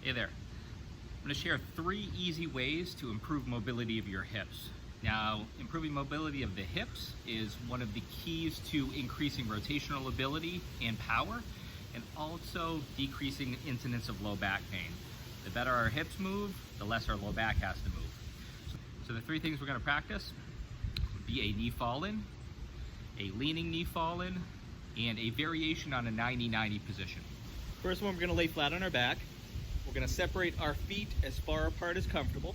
Hey there. I'm going to share 3 easy ways to improve mobility of your hips. Now, improving mobility of the hips is one of the keys to increasing rotational ability and power, and also decreasing incidence of low back pain. The better our hips move, the less our low back has to move. So the 3 things we're going to practice would be a knee fall in, a leaning knee fall in, and a variation on a 90-90 position. First one, we're going to lay flat on our back. We're going to separate our feet as far apart as comfortable.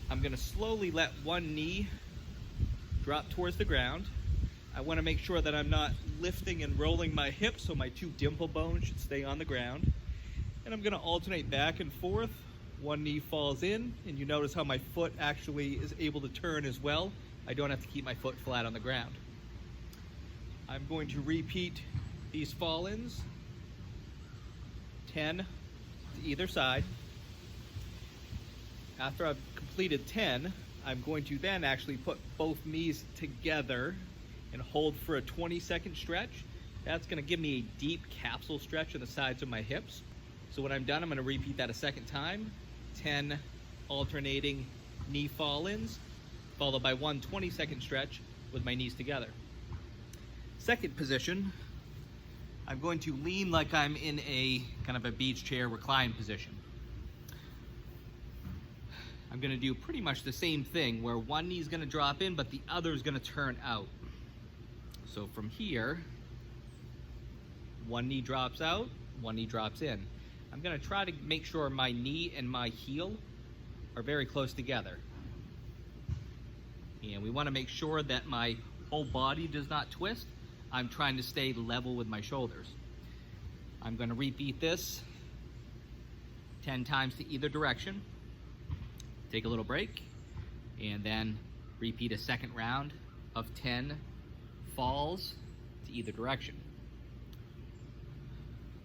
I'm going to slowly let one knee drop towards the ground. I want to make sure that I'm not lifting and rolling my hips, so my 2 dimple bones should stay on the ground. And I'm going to alternate back and forth. One knee falls in, and you notice how my foot actually is able to turn as well. I don't have to keep my foot flat on the ground. I'm going to repeat these fall-ins, 10 to either side. After I've completed 10, I'm going to then actually put both knees together and hold for a 20-second stretch. That's going to give me a deep capsule stretch on the sides of my hips. So when I'm done, I'm going to repeat that a second time. 10 alternating knee fall-ins, followed by one 20-second stretch with my knees together. Second position, I'm going to lean like I'm in a kind of a beach chair recline position. I'm going to do pretty much the same thing where one knee is going to drop in, but the other is going to turn out. So from here, one knee drops out, one knee drops in. I'm going to try to make sure my knee and my heel are very close together. And we want to make sure that my whole body does not twist. I'm trying to stay level with my shoulders. I'm going to repeat this 10 times to either direction. Take a little break, and then repeat a second round of 10 falls to either direction.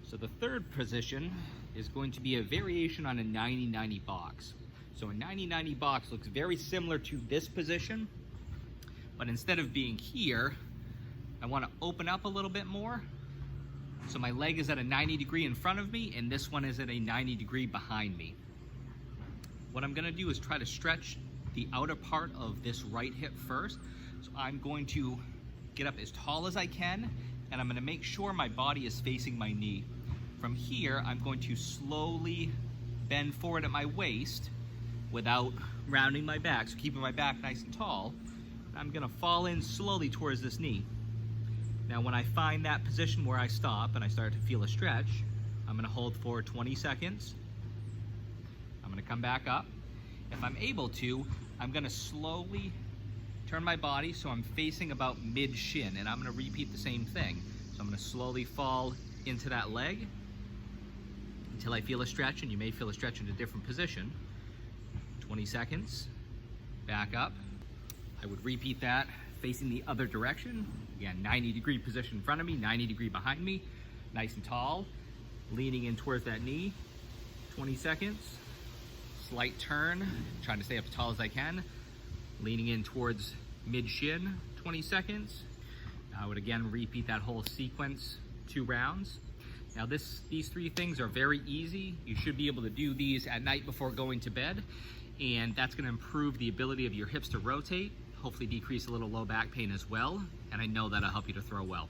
So the third position is going to be a variation on a 90-90 box. So a 90-90 box looks very similar to this position, but instead of being here, I want to open up a little bit more. So my leg is at a 90 degree in front of me, and this one is at a 90 degree behind me. What I'm going to do is try to stretch the outer part of this right hip first. So I'm going to get up as tall as I can, and I'm going to make sure my body is facing my knee. From here, I'm going to slowly bend forward at my waist without rounding my back, so keeping my back nice and tall. I'm going to fall in slowly towards this knee. Now when I find that position where I stop and I start to feel a stretch, I'm going to hold for 20 seconds. I'm going to come back up. If I'm able to, I'm going to slowly turn my body so I'm facing about mid-shin, and I'm going to repeat the same thing. So I'm going to slowly fall into that leg until I feel a stretch, and you may feel a stretch in a different position. 20 seconds, back up. I would repeat that facing the other direction. Again, 90 degree position in front of me, 90 degree behind me, nice and tall, leaning in towards that knee. 20 seconds, slight turn, trying to stay up as tall as I can, leaning in towards mid-shin, 20 seconds. I would again repeat that whole sequence 2 rounds. Now these 3 things are very easy. You should be able to do these at night before going to bed, and that's going to improve the ability of your hips to rotate, hopefully decrease a little low back pain as well, and I know that'll help you to throw well.